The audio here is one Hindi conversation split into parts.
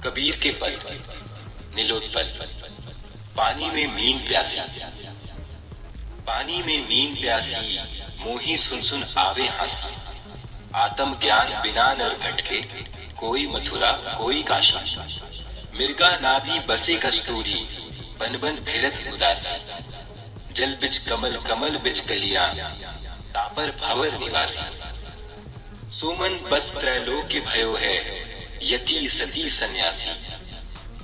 कबीर के पद नीलोत्पल। पानी में मीन प्यासी, पानी में मीन प्यासी, मोही सुन सुन आवे हंसी। आत्म ज्ञान बिना नर भटके, कोई मथुरा कोई काशी। मिर्गा नाभि बसे कस्तूरी, बन बन फिरत उदासी। जल बिच कमल कमल बिच कलियां, तापर भंवर निवासी। सोमन बस त्रैलोक्य भयो है, यति सती सन्यासी।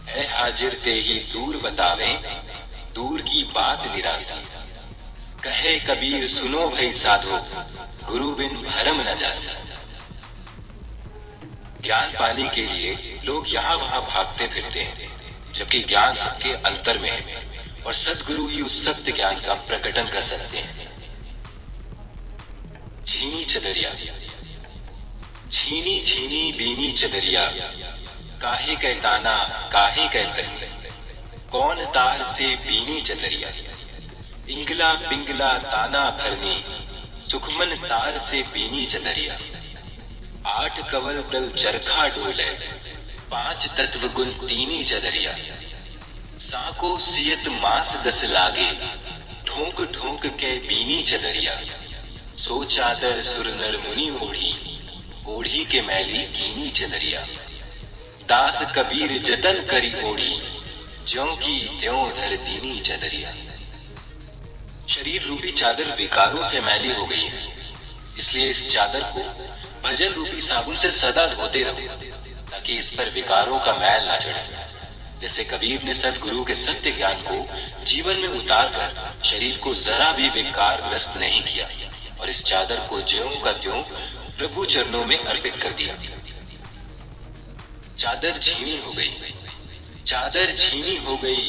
है हाजिर ते ही दूर बतावे, दूर की बात निरासी। कहे कबीर सुनो भई साधो, गुरु बिन भरम न जासी। ज्ञान पाने के लिए लोग यहाँ वहां भागते फिरते हैं, जबकि ज्ञान सबके अंतर में है और सद्गुरु ही उस सत्य ज्ञान का प्रकटन कर सकते हैं। झीनी चदरिया, झीनी झीनी बीनी चदरिया, काहे कै ताना काहे कै भरी। कौन तार से बीनी चदरिया, इंगला पिंगला ताना भरनी। सुखमन तार से बीनी चदरिया, 8 कवल दल चरखा डोले, 5 तत्व गुण तीनी चदरिया। साको सियत मास 10 लागे, ढोंक ढोंक के बीनी चदरिया। सो चादर सुर नर मुनि ओढ़ी, ओढ़ी के मैली कीनी चदरिया। दास कबीर जतन करी ओढ़ी, ज्यों की त्यों धर दीनी चदरिया। शरीर रूपी चादर विकारों से मैली हो गई है, इसलिए इस चादर को भजन रूपी साबुन से सदा धोते रहो, ताकि इस पर विकारों का मैल ना चढ़े। जैसे कबीर ने सद्गुरु के सत्य ज्ञान को जीवन में उतारकर शरीर को जरा भी विकार ग्रस्त नहीं किया और इस चादर को ज्यों का त्यों प्रभु चरणों में अर्पित कर दिया। चादर झीनी हो गई, चादर झीनी हो गई,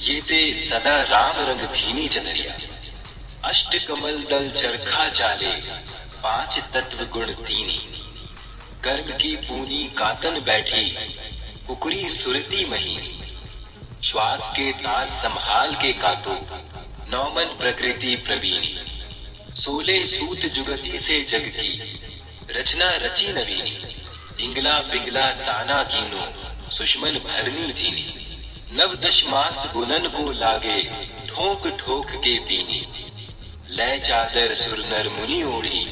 ये ते सदा राम रंग भीनी चदरिया। अष्ट कमल दल चरखा चाले, 5 तत्व गुण तीनी। कर्म की पूनी कातन बैठी, उकरी सुरती महीनी। श्वास के तार संभाल के कातो, नौमन प्रकृति प्रवीणी। 16 सूत जुगती से जग की, रचना रची नवीनी। इंगला पिंगला ताना कीनो, सुषमन भरनी दीनी। 9 मास गुनन को लागे, ठोक ठोक के पीनी। लय चादर सुर नर मुनि ओढ़ी,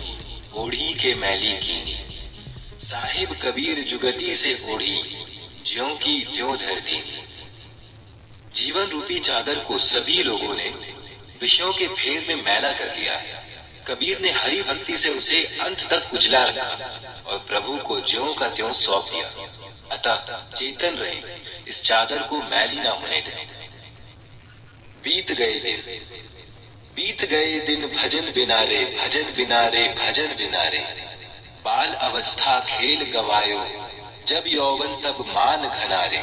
ओढ़ी के मैली कीनी। साहिब कबीर जुगती से ओढ़ी, ज्यों की त्यों धर दीनी। जीवन रूपी चादर को सभी लोगों ने विषयों के फेर में मैला कर दिया है। कबीर ने हरि भक्ति से उसे अंत तक उजला रखा और प्रभु को ज्यों का त्यों सौंप दिया। अतः चेतन रहे, इस चादर को मैली ना होने दें। बीत गए दिन, बीत गए दिन भजन बिना रे, भजन बिना रे, भजन बिना रे। बाल अवस्था खेल गवायो, जब यौवन तब मान घनारे।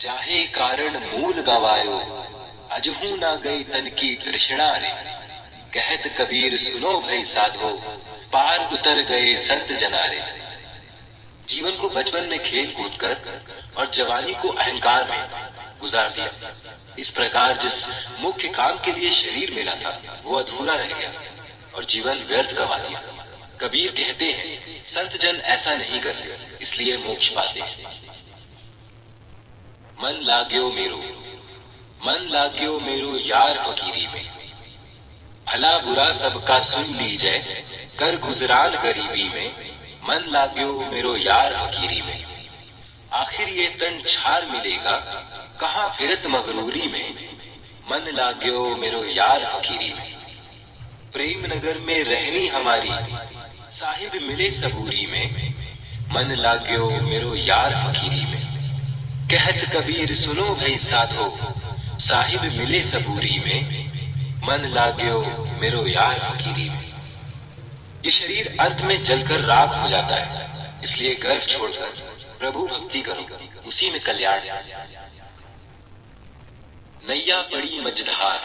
चाहे कारण मूल गवायो, अजहू ना गई तन की तृष्णा रे। कहत कबीर सुनो भई साधो, पार उतर गए संत जनारे। जीवन को बचपन में खेल कूद कर और जवानी को अहंकार में गुजार दिया। इस प्रकार जिस मुख्य काम के लिए शरीर मिला था वो अधूरा रह गया और जीवन व्यर्थ गवा दिया। कबीर कहते हैं संत जन ऐसा नहीं करते, इसलिए मोक्ष पाते हैं। मन लाग्यो मेरो, मन लाग्यो मेरो यार फकीरी में। भला बुरा सबका सुन लीजै, कर गुजरान गरीबी में। मन लाग्यो मेरो यार फकीरी में। आखिर ये तन छार मिलेगा, कहाँ फिरत मगरूरी में। मन लाग्यो मेरो यार फकीरी में। प्रेम नगर में रहनी हमारी, साहिब मिले सबूरी में। मन लाग्यो मेरो यार फकीरी में। कहत कबीर सुनो भई साधो, साहिब मिले सबूरी में। मन लाग्यो मेरो यार फकीरी में। ये शरीर अंत में जलकर राख हो जाता है, इसलिए गर्भ छोड़कर प्रभु भक्ति करो, उसी में कल्याण है। नैया बड़ी मझधार,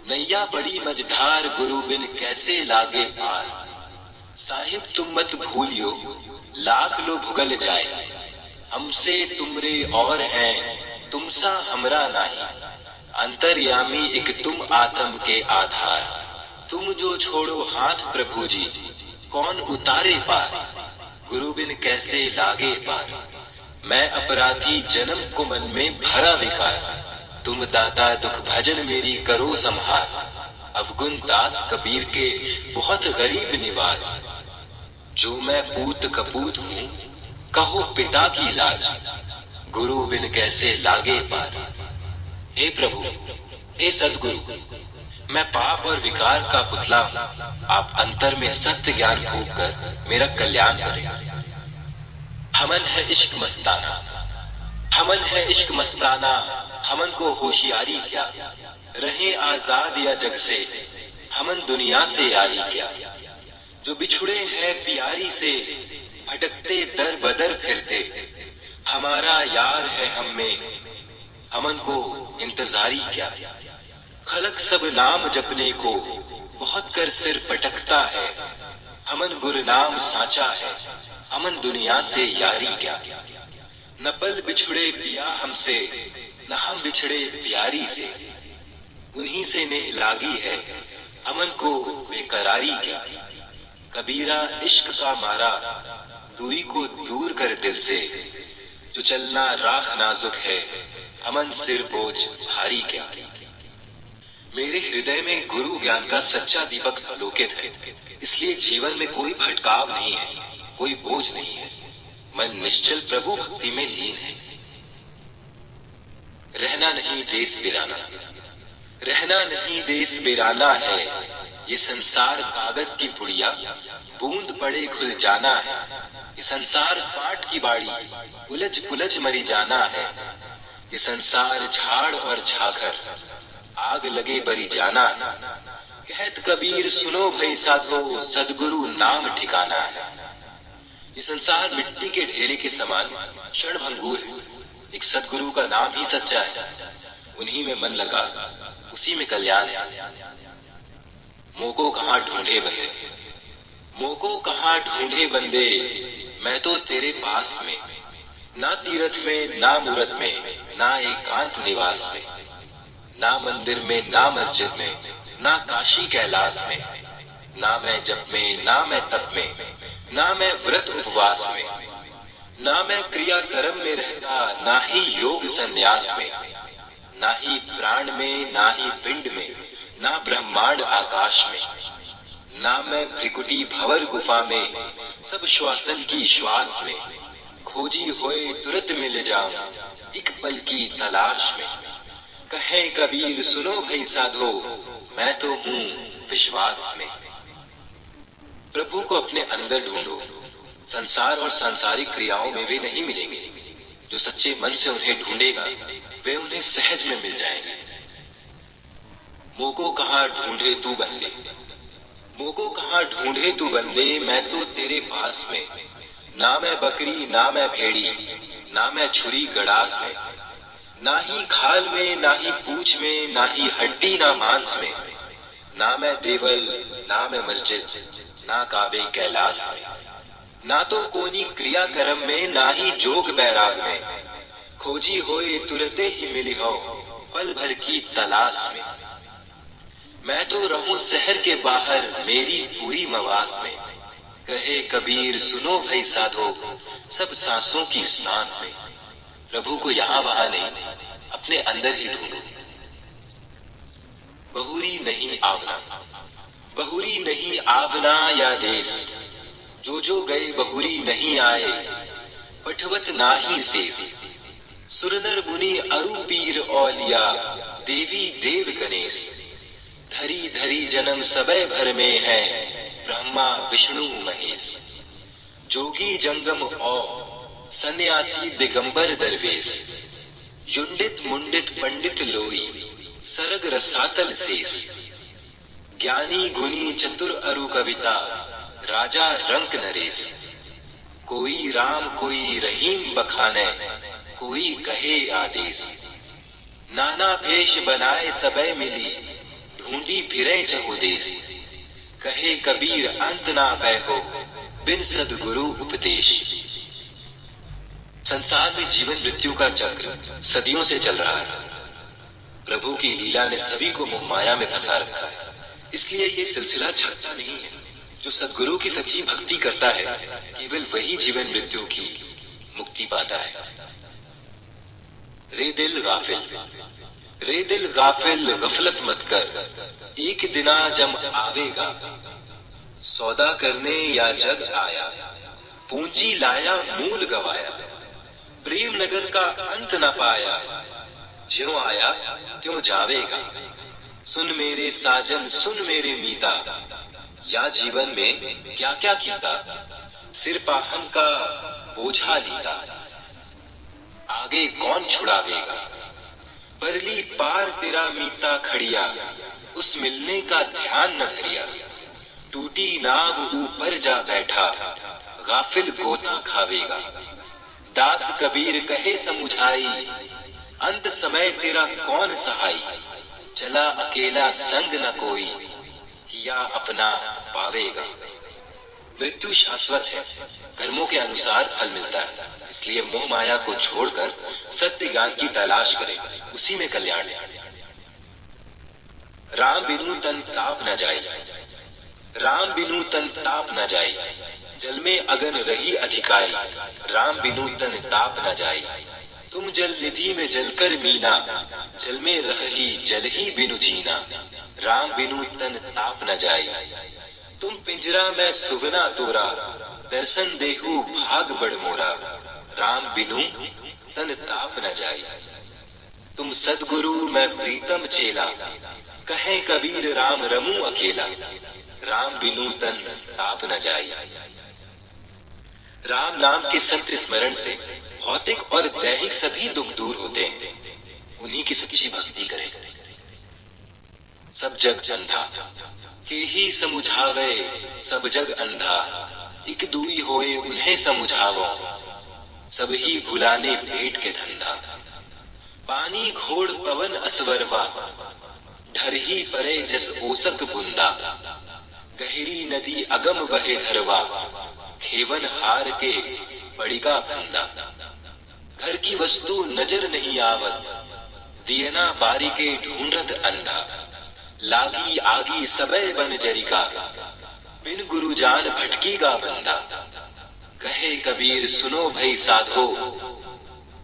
नैया बड़ी मझधार, गुरु बिन कैसे लागे पार। साहिब तुम मत भूलियो, लाख लो भुगल जाए। हमसे तुमरे और हैं, तुमसा हमरा नाही। अंतर्यामी एक तुम आत्म के आधार। तुम जो छोड़ो हाथ प्रभु जी, कौन उतारे पार। गुरु बिन कैसे लागे पार। मैं अपराधी जन्म को मन में भरा विकार, तुम दाता दुख भजन मेरी करो संहार। अवगुण दास कबीर के बहुत गरीब निवास, जो मैं पूत कपूत हूँ कहो पिता की लाज। गुरु बिन कैसे लागे पार। हे प्रभु, हे सद्गुरु, मैं पाप और विकार का पुतला हूँ, आप अंतर में सत्य ज्ञान फूंक कर मेरा कल्याण करें। हमन है इश्क मस्ताना, हमन है इश्क मस्ताना, हमन को होशियारी क्या, रहे आजाद या जग से, हमन दुनिया से यारी क्या। जो बिछुड़े हैं प्यारी से, भटकते दर बदर फिरते, हमारा यार है हम में, हमन को इंतजारी क्या। खलक सब नाम जपने को बहुत कर सिर पटकता है, हमन गुरनाम साचा है, हमन दुनिया से यारी क्या। न पल बिछुड़े पिया हमसे, न हम बिछड़े प्यारी से, उन्हीं से ने लागी है, हमन को बेकरारी क्या। कबीरा इश्क का मारा, दूरी को दूर कर दिल से, जो चलना राह नाजुक है, हमन सिर बोझ भारी क्या। मेरे हृदय में गुरु ज्ञान का सच्चा दीपक अलोकित है, इसलिए जीवन में कोई भटकाव नहीं है, कोई बोझ नहीं है, मन निश्चल प्रभु भक्ति में लीन है। रहना नहीं देश बिराना, रहना नहीं देश बिराना है, ये संसार कागज की पुड़िया, बूंद पड़े खुल जाना है। ये संसार काट की बाड़ी, उलझ पुलझ मरी जाना है। ये संसार झाड़ और झाकर, आग लगे बरी जाना है। कहत कबीर सुनो भई साधो, सदगुरु नाम ठिकाना है। ये संसार मिट्टी के ढेरे के समान क्षण भंगुर है, एक सदगुरु का नाम ही सच्चा है, उन्हीं में मन लगा, उसी में कल्याण है। मोको कहाँ ढूंढे बंदे, मोको कहाँ ढूंढे बंदे, मैं तो तेरे पास में, ना तीरथ में ना मूरत में, ना एकांत निवास में, ना मंदिर में ना मस्जिद में, ना काशी कैलाश में, ना मैं जप में ना मैं तप में, ना मैं व्रत उपवास में, ना मैं क्रिया कर्म में रहता, ना ही योग संन्यास में, ना ही प्राण में ना ही पिंड में, ना ब्रह्मांड आकाश में, ना मैं भ्रिकुटी भंवर गुफा में, सब श्वासन की श्वास में, खोजी होए तुरंत मिल जाऊं एक पल की तलाश में। कहे कबीर सुनो भई साधो, मैं तो हूं विश्वास में। प्रभु को अपने अंदर ढूंढो, संसार और सांसारिक क्रियाओं में वे नहीं मिलेंगे। जो सच्चे मन से उन्हें ढूंढेगा, वे उन्हें सहज में मिल जाएंगे। मोको कहाँ ढूंढे तू बंदे, मोको कहाँ ढूंढे तू बंदे, मैं तो तेरे पास में, ना मैं बकरी ना मैं भेड़ी, ना मैं छुरी गड़ास में, ना ही खाल में ना ही पूंछ में, ना ही हड्डी ना मांस में, ना मैं देवल ना मैं मस्जिद, ना काबे कैलाश में, ना तो कोनी क्रिया कर्म में, ना ही जोग बैराग में, खोजी होए तुरते ही मिली हो पल भर की तलाश में। मैं तो रहूं शहर के बाहर मेरी पूरी मवास में। कहे कबीर सुनो भई साधो, सब सांसों की सांस में। प्रभु को यहां वहां नहीं, अपने अंदर ही ढूंढो। बहुरी नहीं आवना, बहुरी नहीं आवना या देश, जो गए बहुरी नहीं आए, पठवत नाही शेष। सुरनर मुनि अरु पीर औलिया, देवी देव गणेश, धरी धरी जन्म सबय भर में है, ब्रह्मा विष्णु महेश। जोगी जंगम औ सन्यासी दिगंबर दरवेश, युंडित मुंडित पंडित लोई, सरग रसातल शेष। ज्ञानी गुनी चतुर अरु कविता, राजा रंक नरेश। कोई राम कोई रहीम बखाने, कोई कहे आदेश। नाना भेष बनाए सबय मिली, ढूंढी फिरे चहु देश। कहे कबीर अंत ना पै हो, बिन सद्गुरु उपदेश। संसार में जीवन मृत्यु का चक्र सदियों से चल रहा है। प्रभु की लीला ने सभी को मोह माया में फंसा रखा है, इसलिए ये सिलसिला छकता नहीं है। जो सद्गुरु की सच्ची भक्ति करता है, केवल वही जीवन मृत्यु की मुक्ति पाता है। रे दिल गाफिल, रे दिल गाफिल गफलत मत कर, एक दिना जम आवेगा। सौदा करने या जग आया, पूंजी लाया मूल गवाया। प्रेम नगर का अंत न पाया, ज्यों आया त्यों जावेगा। सुन मेरे साजन सुन मेरे मीता, या जीवन में क्या क्या कीता। सिर पाहन का बोझा लीता, आगे कौन छुड़ावेगा। परली पार तेरा मीता खड़िया, उस मिलने का ध्यान न धरिया। टूटी नाव ऊपर जा बैठा, गाफिल गोता खावेगा। दास कबीर कहे समुझाई, अंत समय तेरा कौन सहाई। चला अकेला संग न कोई, या अपना पावेगा। मृत्यु शाश्वत है, कर्मों के अनुसार फल मिलता है। इसलिए मोह माया को छोड़कर सत्य ज्ञान की तलाश करें, उसी में कल्याण है। राम बिनु तन ताप न जाए, राम बिनु तन ताप न जाए। जल में अगन रही अधिकाई, राम बिनु तन ताप न जाए। तुम जल निधि में जलकर मीना, जल में रही जल ही बिनु जीना। राम बिनु तन ताप न जाए। तुम पिंजरा में सुगना तोरा, दर्शन देहु भाग बढ़ मोरा। राम बिनु तन ताप न जाए। तुम सदगुरु मैं प्रीतम चेला, कहे कबीर राम रमू अकेला। राम बिनु तन ताप न जाए। राम नाम के सत्य स्मरण से भौतिक और दैहिक सभी दुख दूर होते हैं। उन्हीं की सच्ची भक्ति करें। सब जग अंधा के ही समुझावे, सब जग अंधा एक दुई होए उन्हें समुझावो। सब ही भुलाने पेट के धंधा। पानी घोड़ पवन असवरवा, ढर ही परे जस ओसक बुंदा। गहरी नदी अगम बहे धरवा, खेवन हार के पड़िका फंदा। घर की वस्तु नजर नहीं आवत, दियना बारी के ढूंढत अंधा। लागी आगी सबे बन जरिका, बिन गुरु जान भटकीगा बंदा। कहे कबीर सुनो भई साधो,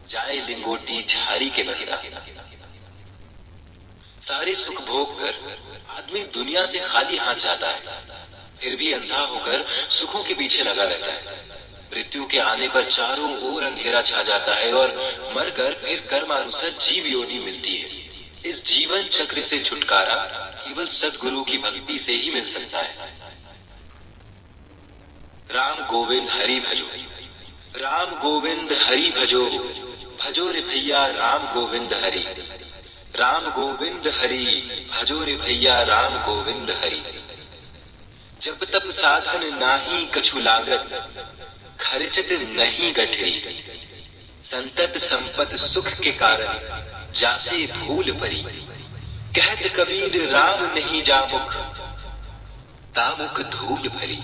जाए लिंगोटी झारी के बंदा। सारे सुख भोग कर आदमी दुनिया से खाली हाथ जाता है, फिर भी अंधा होकर सुखों के पीछे लगा रहता है। मृत्यु के आने पर चारों ओर अंधेरा छा जाता है और मरकर फिर कर्मानुसार जीव योनि मिलती है। इस जीवन चक्र से छुटकारा केवल सद्गुरु की भक्ति से ही मिल सकता है। राम गोविंद हरि भजो, राम गोविंद हरि भजो। भजो रे भैया राम गोविंद हरि, राम गोविंद हरि भजो रे भैया राम गोविंद हरि। जब तब साधन नाही कछु लागत, खर्चत नहीं गठरी। संतत संपत सुख के कारण, जासे भूल परी। कहत कबीर राम नहीं जामुख, तामुक धूल भरी।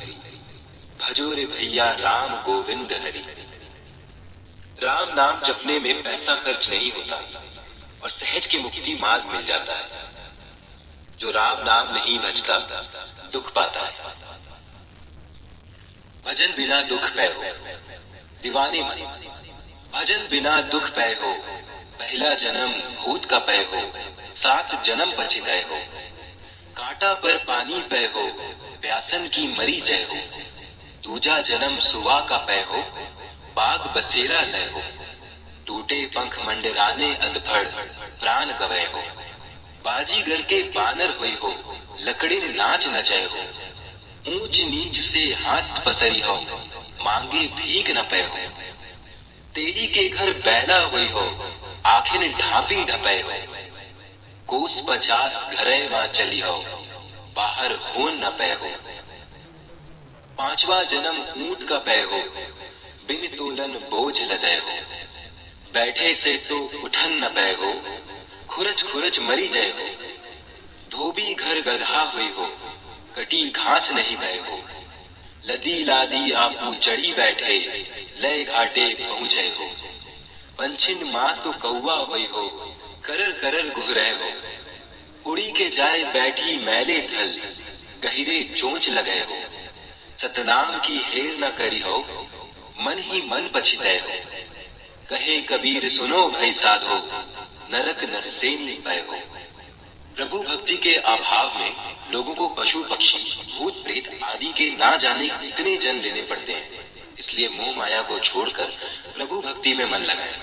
भजो रे भैया राम गोविंद हरि। राम नाम जपने में पैसा खर्च नहीं होता और सहज की मुक्ति मार्ग मिल जाता है। जो राम नाम नहीं भजता दुख पाता है। भजन बिना दुख पै हो, दीवाने मन। भजन बिना दुख पै हो, पहला जन्म भूत का पै हो, 7 जन्म पछितै हो। कांटा पर पानी पै हो, प्यासन की मरी जय हो। दूजा जन्म सुवा का पै हो, बाग बसेरा लय हो। टूटे पंख मंडराने अधफड़, प्राण गवै हो। बाजीगर के बानर हुई हो, लकड़ी नाच नचय हो। ऊंच नीच से हाथ पसरी हो, मांगे भीख न पै हो। तेली के घर बैला हुई हो, आखिर ढांपी ढपै हो। कोस 50 घरे वहां चली हो, बाहर होन न पै हो। 5वां जन्म ऊंट का पै हो, बिन तोलन बोझ लदय हो। बैठे से तो उठन न पै हो, खुरच खुरच मरी जय हो। धोबी घर गधा हुई हो, कटी घास नहीं पै हो। लदी लादी आपू चढ़ी बैठे, लय घाटे पहुंचे हो। पंछिन माँ तो कौवा हुई हो, करर करर गुहरे हो। उड़ी के जाए बैठी मैले थल, गहिरे चोंच लगे हो। सतनाम की हेर न करी हो, मन ही मन पछितै हो। कहे कबीर सुनो भई साधो, नरक नसेनी भय हो। प्रभु भक्ति के अभाव में लोगों को पशु पक्षी भूत प्रेत आदि के ना जाने कितने जन्म लेने पड़ते हैं। इसलिए मोह माया को छोड़कर प्रभु भक्ति में मन लगाएं।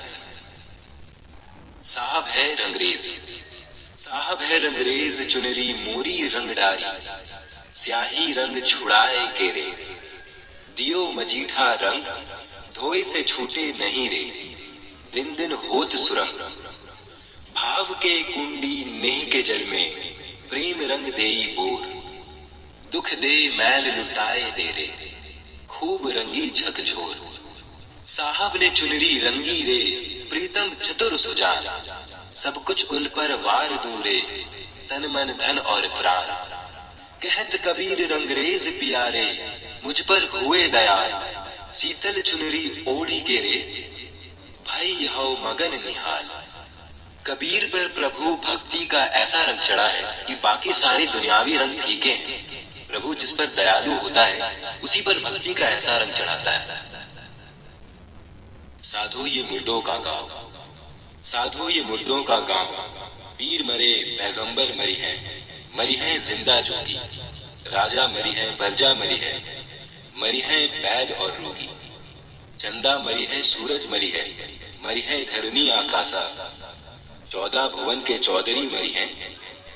साहब है रंगरेज, साहब है रंगरेज, चुनरी मोरी रंग डारी, स्याही रंग छुड़ाए के रे, दियो मजीठा रंग, धोए से छूटे नहीं रे, दिन दिन होत सुरंग। भाव के कुंडी नेह के जल में, प्रेम रंग देई बोर, दुख दे मैल लुटाए दे रे, खूब रंगी झकझोर। साहब ने चुनरी रंगी रे, प्रीतम चतुर सुजान, सब कुछ उन पर वार दूरे, तन मन धन और प्राण। कहत कबीर रंगरेज प्यारे, मुझ पर हुए दयाल, शीतल चुनरी ओढ़ी के रे, भाई हो मगन निहाल। कबीर पर प्रभु भक्ति का ऐसा रंग चढ़ा है कि बाकी सारे दुनियावी रंग फीके हैं। प्रभु जिस पर दयालु होता है उसी पर भक्ति का ऐसा रंग चढ़ाता है। साधु ये मुर्दों का गांव, साधु ये मुर्दों का गांव, पीर मरे पैगंबर मरी है, मरी है जिंदा जोगी, राजा मरी है प्रजा मरी है, मरी है बैद और रोगी, चंदा मरी है सूरज मरी है, मरी है धरनी आकाशा, 14 भुवन के चौधरी मरी हैं,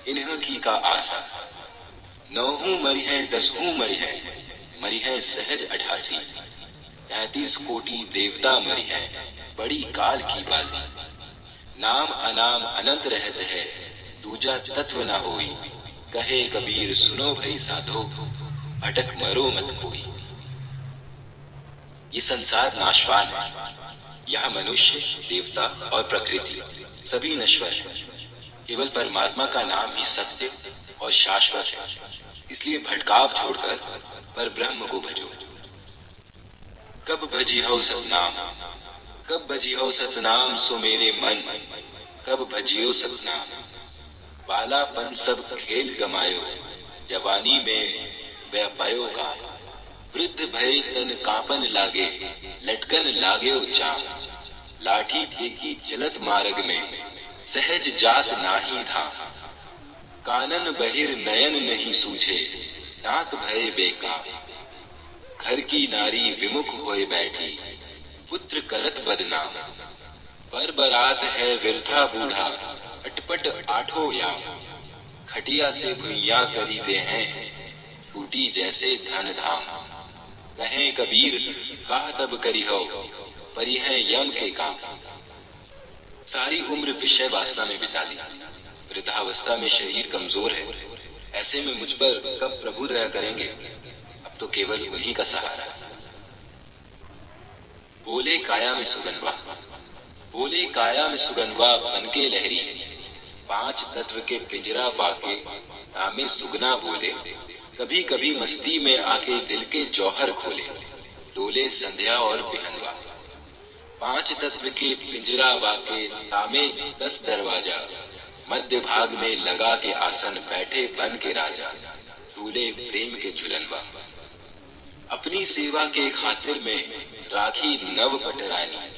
इन्हीं की का आशा। 9 मरी है 10 मरी है, मरी है सहज 88, 33 कोटि देवता मरी है, बड़ी काल की बाजी। नाम अनाम अनंत रहत है, दूजा तत्व न होई, कहे कबीर सुनो भई साधो, भटक मरो मत कोई। ये संसार नाशवान है, यह मनुष्य देवता और प्रकृति सभी नश्वर है। केवल परमात्मा का नाम ही सत्य और शाश्वत है। इसलिए भटकाव छोड़कर पर ब्रह्म को भजो। कब भजी हो सतनाम, कब भजी हो सतनाम, सो मेरे मन कब भजियो सतनाम। बालापन सब खेल गमायो, जवानी में व्यापायो का, वृद्ध भय तन कापन लागे, लटकन लाग्यो चाम। लाठी फेंकी चलत मार्ग में, सहज जात नाही था, कानन बहिर नयन नहीं सूझे, दांत भय बेका। घर की नारी विमुख होए बैठी, पुत्र करत बदनाम। पर बरात है विरथा बूढ़ा, अटपट आठो या, खटिया से भुइया करी दे हैं, फूटी जैसे धन धाम। कहें कबीर कहा तब करी हो, परी है यम के काम। सारी उम्र विषय वासना में बिता दी, वृद्धावस्था में शरीर कमजोर है, ऐसे में मुझ पर कब प्रभु दया करेंगे। अब तो केवल उन्हीं का सहारा। बोले काया में सुगंधवा, बोले काया में सुगंधवा, बनके लहरी, 5 तत्व के पिंजरा बाके, नामे सुगना बोले। कभी कभी मस्ती में आके दिल के जौहर खोले, डोले संध्या और बिहनवा। 5 तत्व के पिंजरा बाके, तामे 10 दरवाजा, मध्य भाग में लगा के आसन, बैठे बन के राजा, झूले प्रेम के झुलनवा। अपनी सेवा के खातिर में राखी नव पटरानी,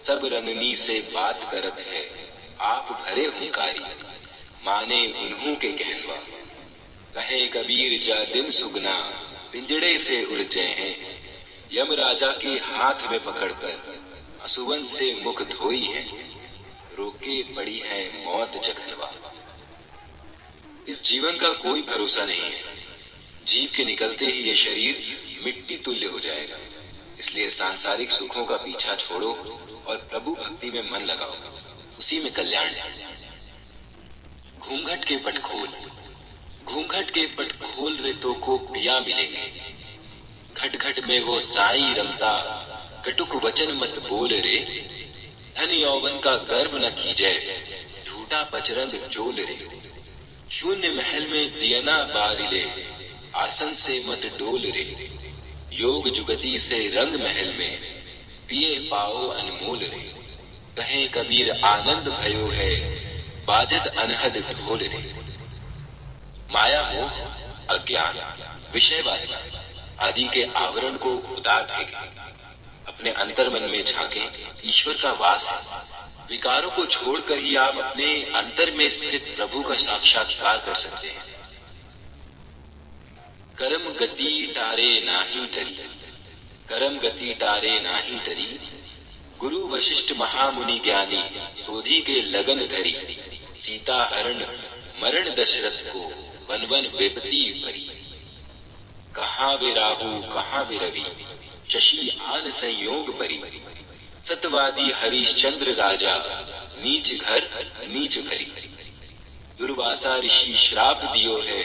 सब रननी से बात करत है, आप भरे हुंकारी, माने उन्हों के कहनवा। कहे कबीर जा दिन सुगना, पिंजड़े से उलझे हैं, यम राजा के हाथ में पकड़कर, असुवन से मुख धोई है, रोके पड़ी है मौत जघनवा। इस जीवन का कोई भरोसा नहीं है, जीव के निकलते ही ये शरीर मिट्टी तुल्य हो जाएगा। इसलिए सांसारिक सुखों का पीछा छोड़ो और प्रभु भक्ति में मन लगाओ, उसी में कल्याण है। घूंघट के पट खोल, घूंघट के पट खोल रे तो को पिया मिलेंगे, घट घट में वो साई रमता, कटुक वचन मत बोल रे। धन यौवन का गर्व न कीजे, झूठा पचरंग चोल रे। शून्य महल में दियना बारिले, आसन से मत डोल रे। योग जुगति से रंग महल में, पिए पाओ अनमोल रे। कहें कबीर आनंद भयो है, बाजत अनहद ढोल रे। माया मोह, अज्ञान, विषय वासना आदि के आवरण को उतार फेंके, अपने अंतर्मन में झांके, ईश्वर का वास है। विकारों को छोड़कर ही आप अपने अंतर में स्थित प्रभु का साक्षात्कार कर सकते हैं। कर्म गति टारे नाही टरी, कर्म गति टारे नाही टरी, गुरु वशिष्ठ महामुनि ज्ञानी सोधी के लगन धरी, सीता हरण मरण दशरथ को वन वन विपत्ति भरी। कहाँ वे राहु कहाँ वे रवि, शशि आन संयोग परी, सतवादी हरिश्चंद्र राजा नीच घर नीच भरी। दुर्वासा ऋषि श्राप दियो है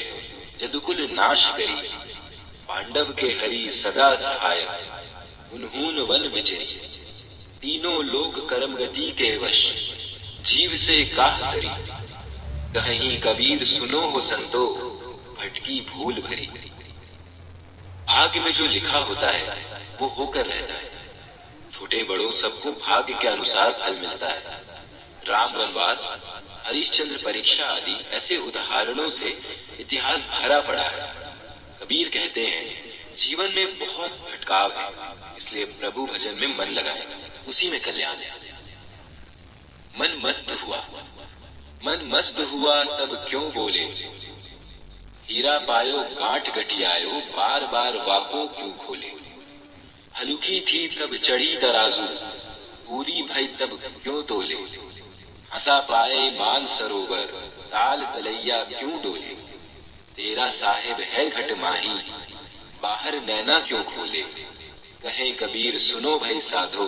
जदुकुल नाश करी, पांडव के हरि सदा सहायक उन्हून वन विचरी। तीनों लोक कर्म गति के वश जीव से काह सरी, कहीं कबीर सुनो हो संतो भटकी भूल भरी। भाग्य में जो लिखा होता है वो होकर रहता है। छोटे बड़ों सबको भाग्य के अनुसार फल मिलता है। राम वनवास, हरिश्चंद्र परीक्षा आदि ऐसे उदाहरणों से इतिहास भरा पड़ा है। कबीर कहते हैं जीवन में बहुत भटकाव है, इसलिए प्रभु भजन में मन लगाए, उसी में कल्याण है। मन मस्त हुआ तब क्यों बोले, हीरा पायो गांठ गठियायो बार बार वाको क्यों खोले। हलुकी थी तब चढ़ी तराजू, पूरी भई तब क्यों तोले। हंसा पाए मान सरोवर, ताल तलैया क्यों डोले। तेरा साहिब है घट माही, बाहर नैना क्यों खोले। कहे कबीर सुनो भाई साधो,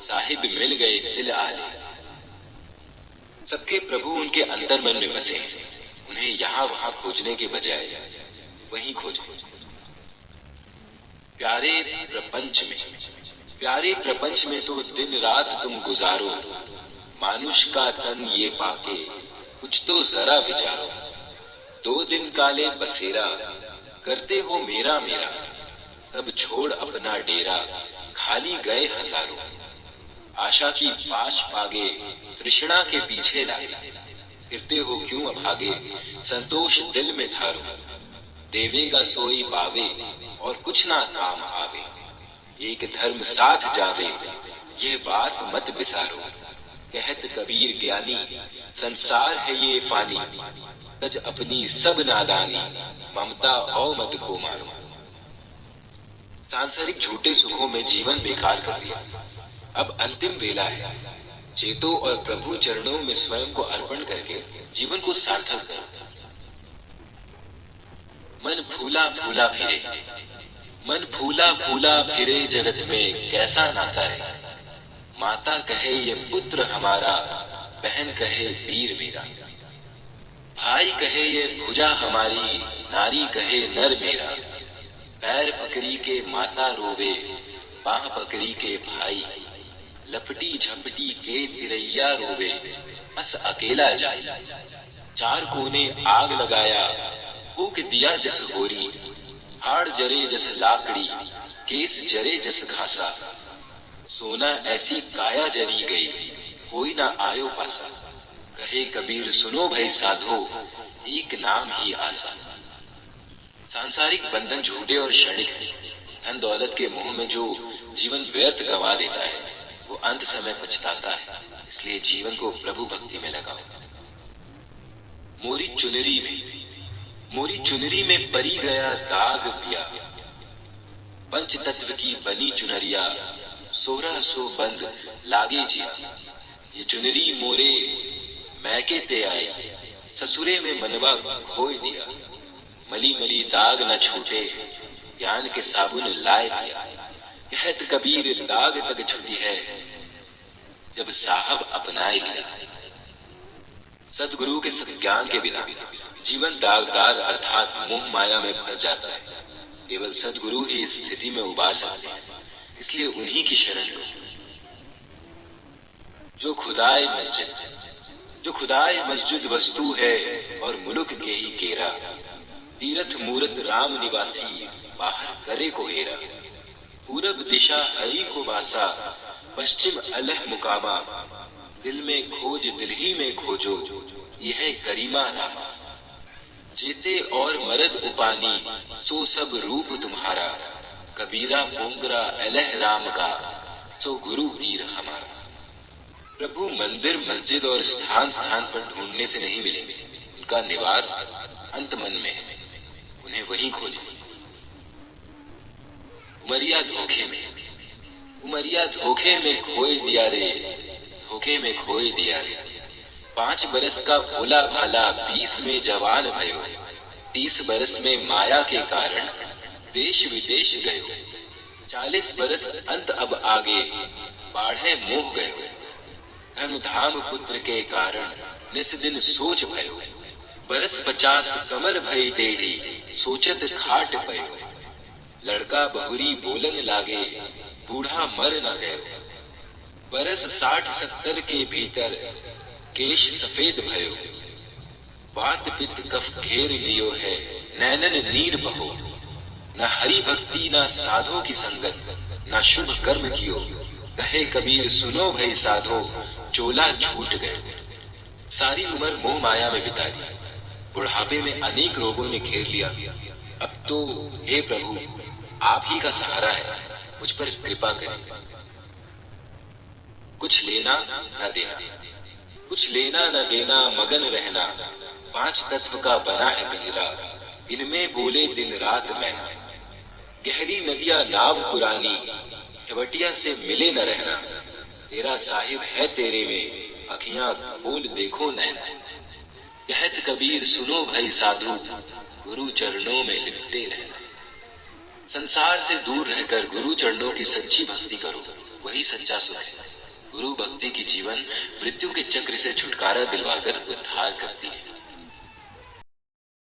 साहिब मिल गए दिल आले। सबके प्रभु उनके अंतर्मन में बसे, उन्हें यहाँ वहां खोजने के बजाय वहीं खोजो। प्यारे प्रपंच में तो दिन रात तुम गुजारो, मानुष का तन ये पाके कुछ तो जरा विचारो। 2 दिन काले बसेरा करते हो मेरा मेरा, सब छोड़ अपना डेरा खाली गए हजारों। आशा की पाश पागे तृष्णा के पीछे लागे, फिरते हो क्यों अभागे संतोष दिल में धारो। देवेगा सोई पावे और कुछ ना काम आवे, एक धर्म साथ जावे ये बात मत बिसारो। कहत कबीर ज्ञानी संसार है ये फानी, तज अपनी सब नादानी ममता और मद को मारो। सांसारिक झूठे सुखों में जीवन बेकार कर दिया, अब अंतिम वेला है। चेतो और प्रभु चरणों में स्वयं को अर्पण करके जीवन को सार्थक करो। मन फूला फूला फिरे जगत में कैसा नाता है। माता कहे ये पुत्र हमारा, बहन कहे वीर मेरा। भाई कहे ये भुजा हमारी, नारी कहे नर मेरा। पैर पकड़ी के माता रोवे, बाह पकड़ी के भाई। लपटी झपटी के तिरैया रोवे, बस अकेला जाए। 4 कोने आग लगाया, फूक दिया जस होरी। हाड़ जरे जस लाकड़ी, केस जरे जस घासा। सोना ऐसी काया जरी गई, कोई ना आयो पासा। कहे कबीर सुनो भई साधो, एक नाम ही आसा। सांसारिक बंधन झूठे और क्षणिक है। धन दौलत के मोह में जो जीवन व्यर्थ गंवा देता है वो अंत समय पछताता है। इसलिए जीवन को प्रभु भक्ति में लगाओ। मोरी चुनरी में परी गया दाग पिया। पंच तत्व की बनी चुनरिया, 1600 बंद लागे जिया। ये चुनरी मोरे मैके ते आई, ससुरे में मनवा खोई दिया। मली मली दाग न छूटे, ज्ञान के साबुन लाए दिया। कहत कबीर दाग तक छुटी है, जब साहब अपनाए लिया। सदगुरु के ज्ञान के बिना जीवन दागदार अर्थात मोह माया में फंस जाता है। केवल सदगुरु ही इस स्थिति में उबार सकते हैं, इसलिए उन्हीं की शरण लो। जो खुदाए मस्जिद वस्तु है और मुल्क के ही केरा। तीरथ मूरत राम निवासी, बाहर करे को हेरा। पूरब दिशा हरि को बासा, पश्चिम अलह मुकामा। दिल में खोज दिल ही में खोजो, यह करीमा नामा। जेते और मरद उपानी, सो सब रूप तुम्हारा। कबीरा पोंगरा अलह राम का, सो गुरु वीर हमारा। प्रभु मंदिर मस्जिद और स्थान स्थान पर ढूंढने से नहीं मिलेंगे, उनका निवास अंत मन में है, उन्हें वहीं खोजें। उमरिया धोखे में, उमरिया धोखे में खोए दिया रे, धोखे में खोए दिया रे। 5 बरस का भोला भाला 20 में जवान भयो, 30 बरस में माया के कारण देश विदेश गयो। 40 बरस अंत अब आगे बाढ़े मोह गयो, धन धाम पुत्र के कारण निस दिन सोच भयो। बरस 50 कमर भई टेढ़ी, सोचत खाट पयो। लड़का बहुरी बोलन लागे, बूढ़ा मर न गयो। बरस 60-70 के भीतर केश सफेद भयो। वात पित्त कफ घेर लियो है, नैनन नीर बहो। न हरि भक्ति न साधो की संगत, न शुभ कर्म कियो। कहे कबीर सुनो भई साधो, चोला छूट गए। सारी उम्र मोह माया में बिता दी, बुढ़ापे में अनेक रोगों ने घेर लिया। अब तो हे प्रभु आप ही का सहारा है, मुझ पर कृपा करें। कुछ लेना न देना, कुछ लेना न देना मगन रहना। 5 तत्व का बना है पिंजरा, इनमें बोले दिन रात मैना। गहरी नदियां नाव पुरानी, हेवटिया से मिले न रहना। तेरा साहिब है तेरे में, अखियां खोल देखो नैना। कहत कबीर सुनो भाई साधु, गुरु चरणों में लिपटे रहना। संसार से दूर रहकर गुरु चरणों की सच्ची भक्ति करो, वही सच्चा सुख है। गुरु भक्ति की जीवन मृत्यु के चक्र से छुटकारा दिलवाकर उद्धार करती है।